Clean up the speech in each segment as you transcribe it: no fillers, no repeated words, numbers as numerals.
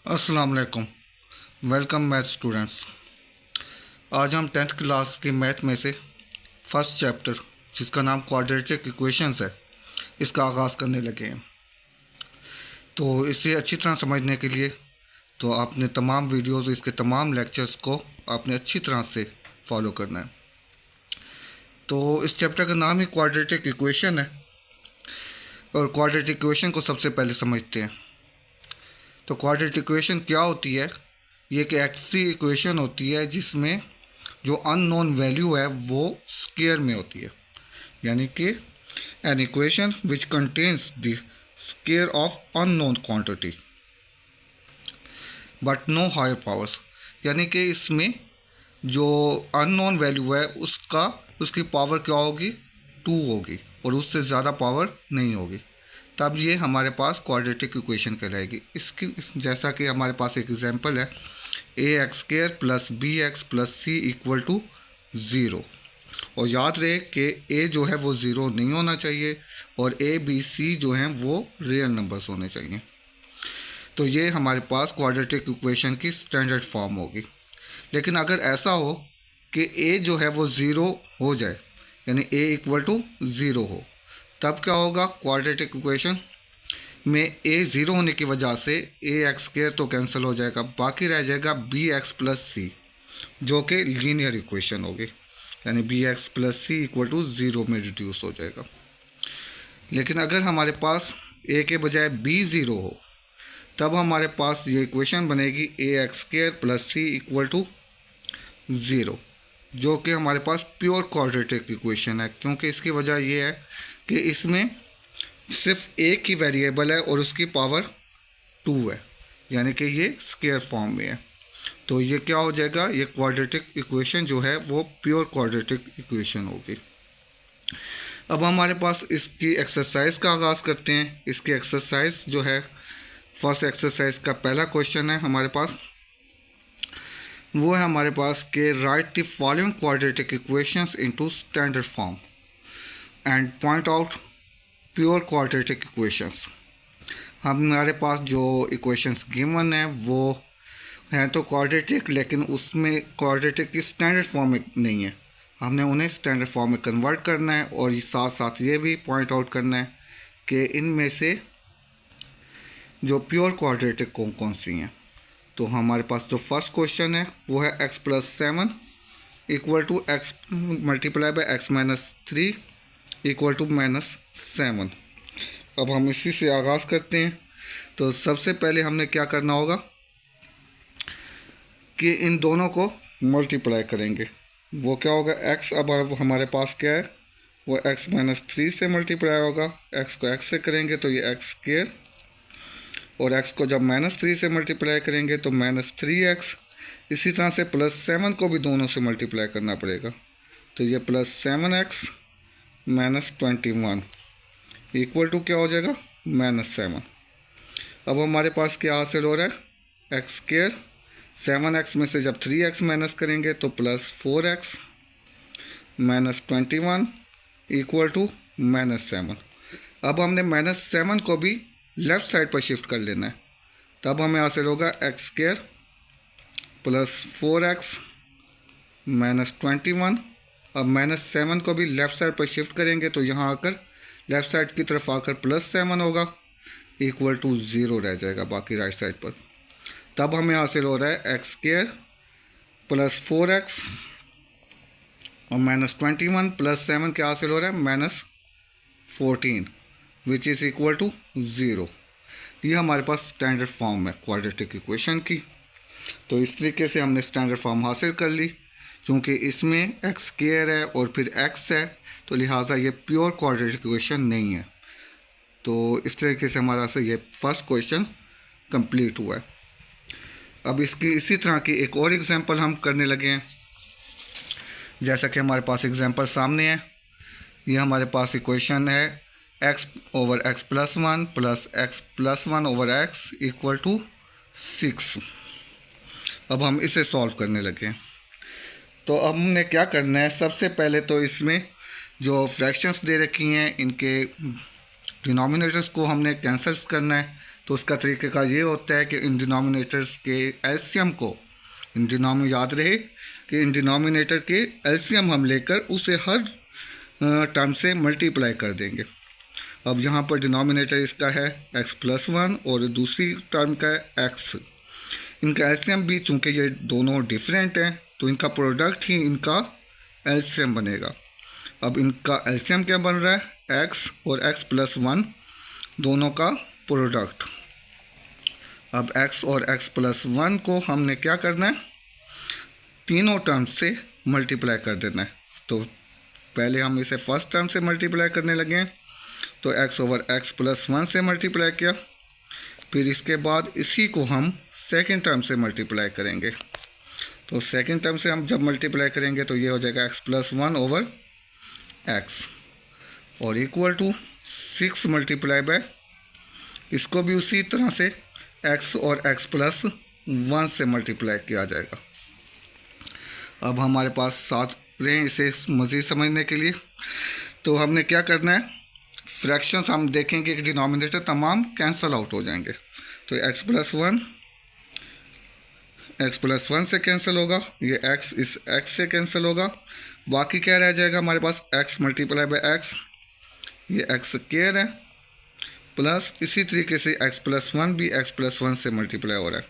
अस्सलाम वालेकुम। Welcome math students. आज हम 10th क्लास की मैथ में से फर्स्ट चैप्टर जिसका नाम क्वाड्रेटिक इक्वेशंस है, इसका आगाज़ करने लगे हैं। तो इसे अच्छी तरह समझने के लिए तो आपने तमाम वीडियोस, इसके तमाम लेक्चर्स को आपने अच्छी तरह से फॉलो करना है। तो इस चैप्टर का नाम ही क्वाड्रेटिक इक्वेशन है और क्वाड्रेटिक इक्वेशन को सबसे पहले समझते हैं। तो क्वाड्रेटिक इक्वेशन क्या होती है? ये कि ऐसी इक्वेशन होती है जिसमें जो अननोन वैल्यू है वो स्क्वायर में होती है, यानी कि an equation which contains the square of unknown quantity but no higher powers, यानी कि इसमें जो अननोन वैल्यू है उसकी पावर क्या होगी? 2 होगी और उससे ज़्यादा पावर नहीं होगी। तब ये हमारे पास क्वाड्रेटिक इक्वेशन कहलाएगी। जैसा कि हमारे पास एक एग्जांपल है, a x square plus b x plus C equal to zero. और याद रहे कि ए जो है वो ज़ीरो नहीं होना चाहिए और ए बी सी जो हैं वो रियल नंबर्स होने चाहिए। तो ये हमारे पास क्वाड्रेटिक इक्वेशन की स्टैंडर्ड फॉर्म होगी। लेकिन अगर ऐसा हो कि ए जो है वो ज़ीरो हो जाए, यानी ए इक्वल टू ज़ीरो हो, तब क्या होगा? क्वाड्रेटिक इक्वेशन में ए ज़ीरो होने की वजह से ए एक्स स्क्वायर तो कैंसिल हो जाएगा, बाकी रह जाएगा बी एक्स प्लस सी, जो कि लीनियर इक्वेशन होगी, यानी B x plus C equal to zero में रिड्यूस हो जाएगा। लेकिन अगर हमारे पास ए के बजाय बी ज़ीरो हो, तब हमारे पास ये इक्वेशन बनेगी a x square plus C equal to zero, जो कि हमारे पास प्योर क्वाड्रेटिक इक्वेशन है। क्योंकि इसकी वजह यह है कि इसमें सिर्फ एक ही वेरिएबल है और उसकी पावर 2 है, यानी कि ये स्क्वायर फॉर्म में है। तो ये क्या हो जाएगा? ये क्वाड्रेटिक इक्वेशन जो है वो प्योर क्वाड्रेटिक इक्वेशन होगी। अब हमारे पास इसकी एक्सरसाइज का आगाज़ करते हैं। इसकी एक्सरसाइज जो है, फर्स्ट एक्सरसाइज का पहला क्वेश्चन है हमारे पास, वो है हमारे पास कि right the following quadratic equations into standard form and point out pure quadratic equations. हमारे पास जो इक्वेशंस गिवन है वो हैं तो क्वाड्रेटिक, लेकिन उसमें क्वाड्रेटिक की स्टैंडर्ड फॉर्म में नहीं है। हमने उन्हें स्टैंडर्ड फॉर्म में कन्वर्ट करना है और साथ साथ ये भी पॉइंट आउट करना है कि इनमें से जो प्योर क्वाड्रेटिक कौन कौन सी हैं। तो हमारे पास जो फर्स्ट क्वेश्चन है वो है X plus 7 equal to X multiply by X minus 3 equal to minus 7। अब हम इसी से आगाज़ करते हैं। तो सबसे पहले हमने क्या करना होगा कि इन दोनों को मल्टीप्लाई करेंगे। वो क्या होगा? एक्स, अब हमारे पास क्या है, वो एक्स माइनस 3 से मल्टीप्लाई होगा। एक्स को एक्स से करेंगे तो ये एक्स स्क्वायर, और x को जब माइनस 3 से मल्टीप्लाई करेंगे तो माइनस 3x। इसी तरह से प्लस 7 को भी दोनों से मल्टीप्लाई करना पड़ेगा, तो ये plus 7x minus 21 equal to क्या हो जाएगा? माइनस 7। अब हमारे पास क्या हासिल हो रहा है? एक्स स्क्वायर, 7x में से जब 3x माइनस करेंगे तो plus 4x minus 21 equal to minus 7। अब हमने माइनस 7 को भी लेफ़्ट साइड पर शिफ्ट कर लेना है, तब हमें हासिल होगा x square plus 4x minus 21। अब माइनस 7 को भी लेफ़्ट साइड पर शिफ्ट करेंगे तो यहाँ आकर लेफ़्ट साइड की तरफ आकर प्लस 7 होगा, इक्वल टू ज़ीरो रह जाएगा बाकी राइट साइड पर। तब हमें हासिल हो रहा है एक्स स्क्वायर प्लस 4x और माइनस 21 प्लस 7 क्या हासिल हो रहा है? Minus 14 which is equal to zero. ये हमारे पास स्टैंडर्ड फॉर्म है क्वाड्रेटिक इक्वेशन की। तो इस तरीके से हमने स्टैंडर्ड फॉर्म हासिल कर ली। चूँकि इसमें एक्स स्क्वायर है और फिर एक्स है, तो लिहाजा ये प्योर क्वाड्रेटिक इक्वेशन नहीं है। तो इस तरीके से हमारा से ये फर्स्ट क्वेश्चन कंप्लीट हुआ है। अब इसकी इसी तरह की एक और एग्जांपल हम करने लगे हैं। जैसा कि हमारे पास एग्जांपल सामने है, ये हमारे पास इक्वेशन है X over X plus 1 plus X plus 1 over X equal to 6। अब हम इसे सॉल्व करने लगे हैं। तो अब हमने क्या करना है? सबसे पहले तो इसमें जो फ्रैक्शंस दे रखी हैं इनके डिनोमिनेटर्स को हमने कैंसल्स करना है, तो उसका तरीक़ेकार ये होता है कि इन डिनोमिनेटर्स के एलसीएम को, इन डिनोमिनेटर याद रहे कि इन डिनोमिनेटर के एलसीएम हम लेकर उसे हर टर्म से मल्टीप्लाई कर देंगे। अब यहाँ पर डिनोमिनेटर इसका है x+1 और दूसरी टर्म का है x। इनका एलसीएम भी चूँकि ये दोनों डिफरेंट हैं तो इनका प्रोडक्ट ही इनका एलसीएम बनेगा। अब इनका एलसीएम क्या बन रहा है, x और x+1 दोनों का प्रोडक्ट। अब x और x+1 को हमने क्या करना है, तीनों टर्म से मल्टीप्लाई कर देना है। तो पहले हम इसे फर्स्ट टर्म से मल्टीप्लाई करने लगे हैं, तो x ओवर x+1 से मल्टीप्लाई किया, फिर इसके बाद इसी को हम सेकेंड टर्म से मल्टीप्लाई करेंगे। तो सेकेंड टर्म से हम जब मल्टीप्लाई करेंगे तो ये हो जाएगा x+1 ओवर x और इक्वल टू 6 मल्टीप्लाई बाय, इसको भी उसी तरह से x और x+1 से मल्टीप्लाई किया जाएगा। अब हमारे पास साथ रहे इसे मज़ीद समझने के लिए, तो हमने क्या करना है, फ्रैक्शंस हम देखेंगे कि डिनोमिनेटर तमाम कैंसिल आउट हो जाएंगे। तो x+1 से कैंसिल होगा, ये x इस x से कैंसिल होगा, बाकी क्या रह जाएगा हमारे पास x मल्टीप्लाई बाय x, ये x स्क्वायर है, प्लस इसी तरीके से x+1 भी x+1 से मल्टीप्लाई हो रहा है।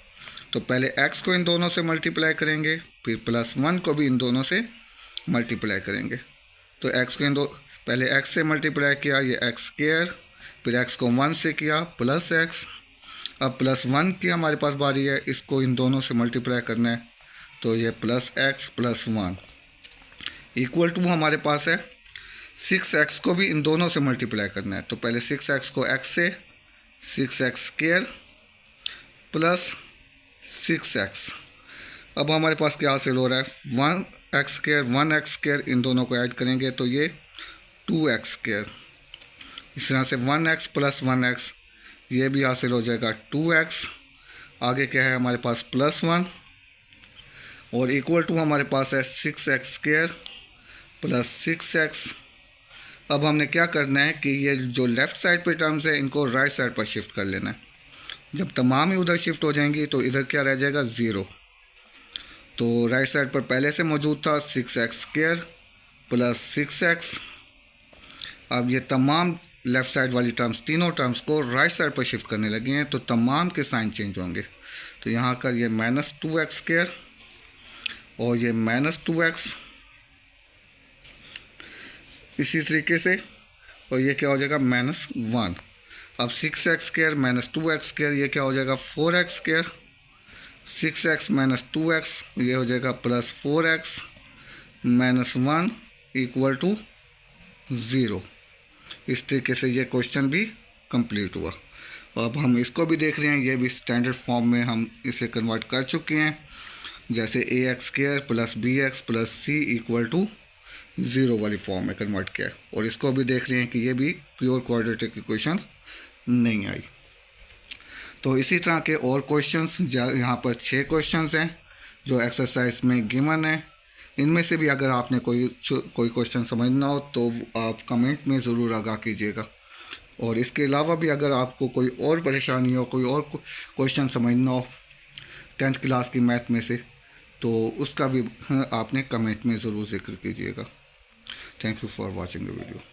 तो पहले x को इन दोनों से मल्टीप्लाई करेंगे, फिर +1 को भी इन दोनों से मल्टीप्लाई करेंगे। तो x को पहले x से मल्टीप्लाई किया, ये x स्क्वायर, फिर x को 1 से किया प्लस x, अब +1 की हमारे पास बारी है, इसको इन दोनों से मल्टीप्लाई करना है, तो ये +x+1 इक्वल टू हमारे पास है 6x को भी इन दोनों से मल्टीप्लाई करना है। तो पहले 6x को x से, 6x स्क्वायर प्लस 6x, अब हमारे पास क्या हासिल हो रहा है, 1x स्क्वायर 1x स्क्वायर, इन दोनों को ऐड करेंगे तो ये 2x स्क्वायर, इस तरह से 1x प्लस 1x ये भी हासिल हो जाएगा 2x। आगे क्या है हमारे पास +1 और इक्वल टू हमारे पास है 6x स्क्वायर प्लस 6x। अब हमने क्या करना है कि ये जो लेफ़्ट साइड पे टर्म्स है इनको राइट साइड पर शिफ्ट कर लेना है। जब तमाम ही उधर शिफ्ट हो जाएंगी तो इधर क्या रह जाएगा 0। तो राइट साइड पर पहले से मौजूद था 6x स्क्वायर प्लस 6x। अब ये तमाम लेफ़्ट साइड वाली टर्म्स, तीनों टर्म्स को राइट साइड पर शिफ्ट करने लगे हैं, तो तमाम के साइन चेंज होंगे। तो यहाँ कर ये -2x स्क्वायर और ये -2x, इसी तरीके से, और ये क्या हो जाएगा -1। अब 6x स्क्वायर -2x स्क्वायर ये क्या हो जाएगा 4x स्क्वायर, 6x -2x ये हो जाएगा +4x -1 इक्वल टू 0। इस तरीके से ये क्वेश्चन भी कंप्लीट हुआ। अब हम इसको भी देख रहे हैं, ये भी स्टैंडर्ड फॉर्म में हम इसे कन्वर्ट कर चुके हैं, जैसे ax square plus bx plus c equal to 0 वाली फॉर्म में कन्वर्ट किया है। और इसको भी देख रहे हैं कि ये भी प्योर क्वाड्रेटिक इक्वेशन नहीं आई। तो इसी तरह के और क्वेश्चंस, यहाँ पर 6 क्वेश्चंस हैं जो एक्सरसाइज में गिवन है। इनमें से भी अगर आपने कोई क्वेश्चन समझना हो तो आप कमेंट में ज़रूर आगाह कीजिएगा। और इसके अलावा भी अगर आपको कोई और परेशानी हो, कोई और क्वेश्चन समझना हो 10th क्लास की मैथ में से, तो उसका भी आपने कमेंट में ज़रूर जिक्र कीजिएगा। Thank you for watching the video.